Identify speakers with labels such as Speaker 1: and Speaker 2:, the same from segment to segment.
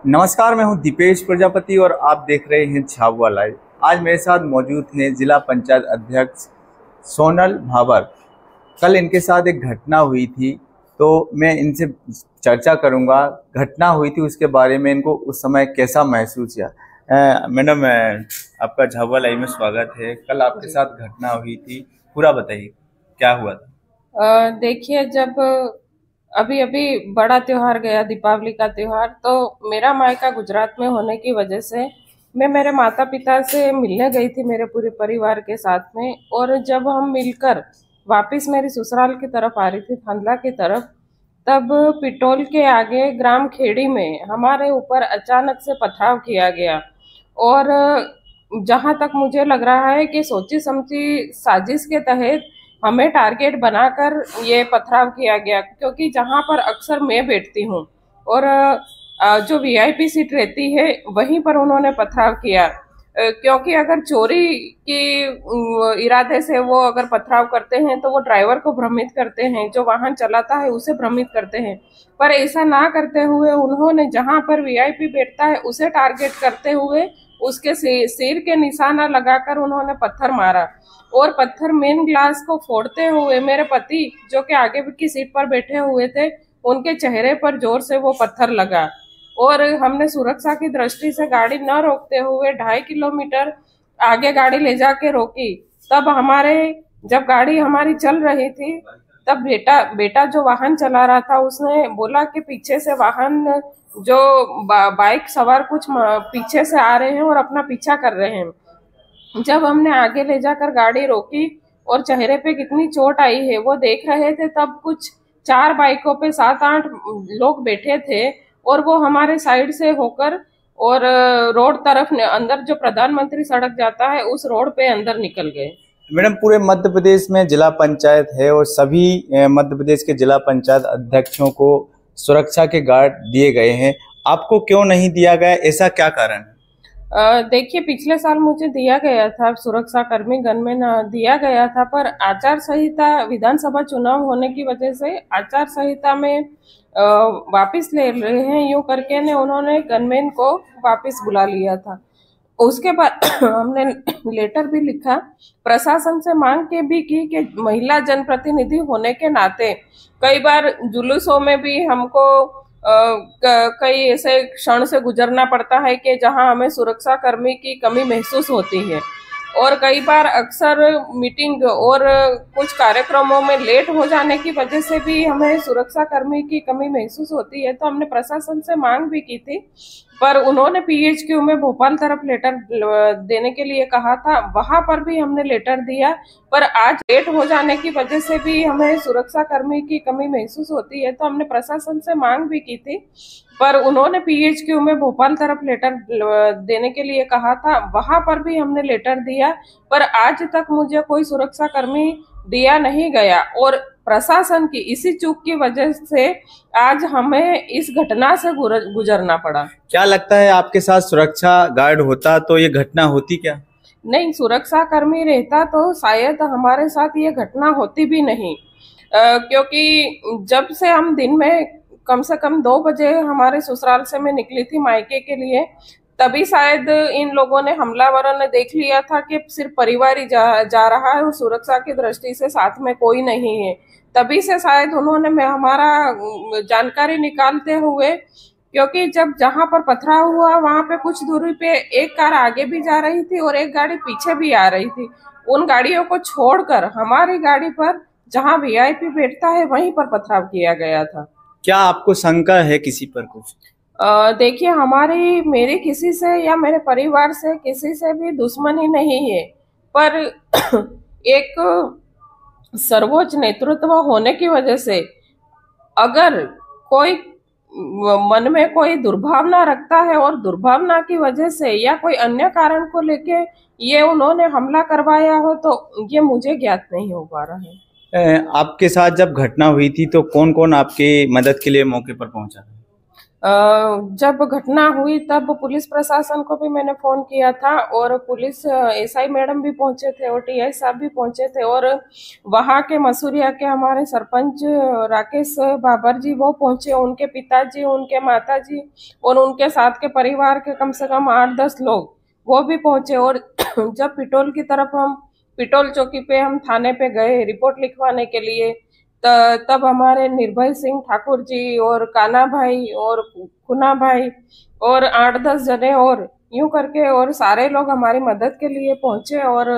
Speaker 1: नमस्कार, मैं हूं दीपेश प्रजापति और आप देख रहे हैं झाबुआ लाइव। आज मेरे साथ मौजूद हैं जिला पंचायत अध्यक्ष सोनल भाबर। कल इनके साथ एक घटना हुई थी, तो मैं इनसे चर्चा करूंगा। घटना हुई थी उसके बारे में, इनको उस समय कैसा महसूस किया। मैडम, आपका झाबुआ लाइव में स्वागत है। कल आपके साथ घटना हुई थी, पूरा बताइए क्या हुआ था।
Speaker 2: देखिए, जब अभी अभी बड़ा त्योहार गया, दीपावली का त्योहार, तो मेरा मायका गुजरात में होने की वजह से मैं मेरे माता पिता से मिलने गई थी मेरे पूरे परिवार के साथ में। और जब हम मिलकर वापस मेरी ससुराल की तरफ आ रही थी, थांदला की तरफ, तब पिटोल के आगे ग्राम खेड़ी में हमारे ऊपर अचानक से पथराव किया गया। और जहां तक मुझे लग रहा है कि सोची समझी साजिश के तहत हमें टारगेट बनाकर ये पथराव किया गया, क्योंकि जहां पर अक्सर मैं बैठती हूँ और जो वीआईपी सीट रहती है वहीं पर उन्होंने पथराव किया। क्योंकि अगर चोरी की इरादे से वो अगर पथराव करते हैं तो वो ड्राइवर को भ्रमित करते हैं, जो वाहन चलाता है उसे भ्रमित करते हैं। पर ऐसा ना करते हुए उन्होंने जहां पर वीआईपी बैठता है उसे टारगेट करते हुए उसके सिर के निशाना लगाकर उन्होंने पत्थर मारा। और पत्थर मेन ग्लास को फोड़ते हुए मेरे पति, जो कि आगे की सीट पर बैठे हुए थे, उनके चेहरे पर जोर से वो पत्थर लगा। और हमने सुरक्षा की दृष्टि से गाड़ी न रोकते हुए 2.5 किलोमीटर आगे गाड़ी ले जाके रोकी। तब जब गाड़ी हमारी चल रही थी, तब बेटा जो वाहन चला रहा था उसने बोला कि पीछे से वाहन जो बाइक सवार कुछ पीछे से आ रहे हैं और अपना पीछा कर रहे हैं। जब हमने आगे ले जाकर गाड़ी रोकी और चेहरे पे कितनी चोट आई है वो देख रहे थे, तब कुछ 4 बाइकों पे 7-8 लोग बैठे थे और वो हमारे साइड से होकर और रोड तरफ अंदर जो प्रधानमंत्री सड़क जाता है उस रोड पे अंदर निकल गए।
Speaker 1: मैडम, पूरे मध्य प्रदेश में जिला पंचायत है और सभी मध्य प्रदेश के जिला पंचायत अध्यक्षों को सुरक्षा के गार्ड दिए गए हैं, आपको क्यों नहीं दिया गया, ऐसा क्या कारण है?
Speaker 2: देखिए, पिछले साल मुझे दिया गया था, सुरक्षा कर्मी गनमैन दिया गया था, पर आचार संहिता, विधानसभा चुनाव होने की वजह से आचार संहिता में वापस ले रहे हैं यूं करके ने उन्होंने गनमैन को वापस बुला लिया था। उसके बाद हमने लेटर भी लिखा, प्रशासन से मांग के भी की कि महिला जनप्रतिनिधि होने के नाते कई बार जुलूसों में भी हमको कई ऐसे क्षण से गुजरना पड़ता है कि जहां हमें सुरक्षा कर्मी की कमी महसूस होती है। और कई बार अक्सर मीटिंग और कुछ कार्यक्रमों में लेट हो जाने की वजह से भी हमें सुरक्षा कर्मी की कमी महसूस होती है। तो हमने प्रशासन से मांग भी की थी, पर उन्होंने पीएचक्यू में भोपाल तरफ लेटर देने के लिए कहा था, वहां पर भी हमने लेटर दिया। पर आज लेट हो जाने की वजह से भी हमें सुरक्षा कर्मी की कमी महसूस होती है, तो हमने प्रशासन से मांग भी की थी, पर उन्होंने पीएचक्यू में भोपाल तरफ लेटर देने के लिए कहा था, वहां पर भी हमने लेटर दिया। पर आज तक मुझे कोई सुरक्षा कर्मी दिया नहीं गया और प्रशासन की इसी चूक की वजह से आज हमें इस घटना से गुजरना पड़ा।
Speaker 1: क्या लगता है आपके साथ सुरक्षा गार्ड होता तो ये घटना होती क्या?
Speaker 2: नहीं, सुरक्षा कर्मी रहता तो शायद हमारे साथ ये घटना होती भी नहीं। क्योंकि जब से हम दिन में कम से कम 2 बजे हमारे ससुराल से मैं निकली थी मायके के लिए, तभी शायद इन लोगों ने, हमलावरों ने देख लिया था कि सिर्फ परिवार ही जा रहा है और सुरक्षा की दृष्टि से साथ में कोई नहीं है। तभी से शायद उन्होंने हमारा जानकारी निकालते हुए, क्योंकि जब जहां पर पथराव हुआ वहां पे कुछ दूरी पे एक कार आगे भी जा रही थी और एक गाड़ी पीछे भी आ रही थी, उन गाड़ियों को छोड़कर हमारी गाड़ी पर जहां वीआईपी बैठता है वहीं पर पथराव किया गया था।
Speaker 1: क्या आपको शंका है किसी पर कुछ?
Speaker 2: देखिए, मेरी किसी से या मेरे परिवार से किसी से भी दुश्मनी नहीं है, पर एक सर्वोच्च नेतृत्व होने की वजह से अगर कोई मन में कोई दुर्भावना रखता है और दुर्भावना की वजह से या कोई अन्य कारण को लेके ये उन्होंने हमला करवाया हो, तो ये मुझे ज्ञात नहीं हो पा रहा है।
Speaker 1: आपके साथ जब घटना हुई थी तो कौन कौन आपकी मदद के लिए मौके पर पहुंचा?
Speaker 2: जब घटना हुई तब पुलिस प्रशासन को भी मैंने फोन किया था और पुलिस एसआई मैडम भी पहुंचे थे और टीआई साहब भी पहुंचे थे और वहां के मसूरिया के हमारे सरपंच राकेश बाबर जी वो पहुंचे, उनके पिताजी, उनके माताजी और उनके साथ के परिवार के कम से कम 8-10 लोग वो भी पहुंचे। और जब पिटोल की तरफ हम पिटोल चौकी पे हम थाने पे गए रिपोर्ट लिखवाने के लिए, तब हमारे निर्भय सिंह ठाकुर जी और काना भाई और कुना भाई और 8-10 जने और यूं करके और सारे लोग हमारी मदद के लिए पहुंचे और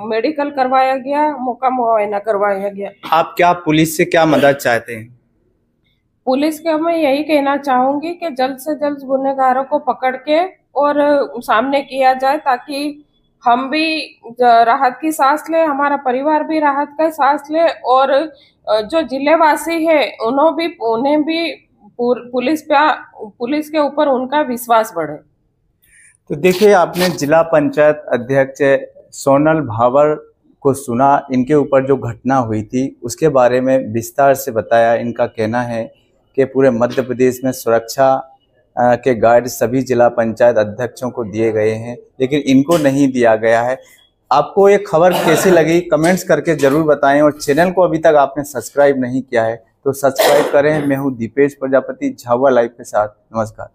Speaker 2: मेडिकल करवाया गया, मौका मुआयना करवाया गया।
Speaker 1: आप क्या पुलिस से क्या मदद चाहते हैं?
Speaker 2: पुलिस के मैं यही कहना चाहूंगी कि जल्द से जल्द गुनहगारों को पकड़ के और सामने किया जाए ताकि हम भी राहत की सांस ले, हमारा परिवार भी राहत का सांस ले और जो जिलेवासी है उन्हें भी पुलिस के ऊपर उनका विश्वास बढ़े।
Speaker 1: तो देखिए, आपने जिला पंचायत अध्यक्ष सोनल भावर को सुना, इनके ऊपर जो घटना हुई थी उसके बारे में विस्तार से बताया। इनका कहना है कि पूरे मध्य प्रदेश में सुरक्षा के गाइड सभी जिला पंचायत अध्यक्षों को दिए गए हैं, लेकिन इनको नहीं दिया गया है। आपको ये खबर कैसी लगी कमेंट्स करके जरूर बताएं और चैनल को अभी तक आपने सब्सक्राइब नहीं किया है तो सब्सक्राइब करें। मैं हूँ दीपेश प्रजापति, झाबुआ लाइव के साथ। नमस्कार।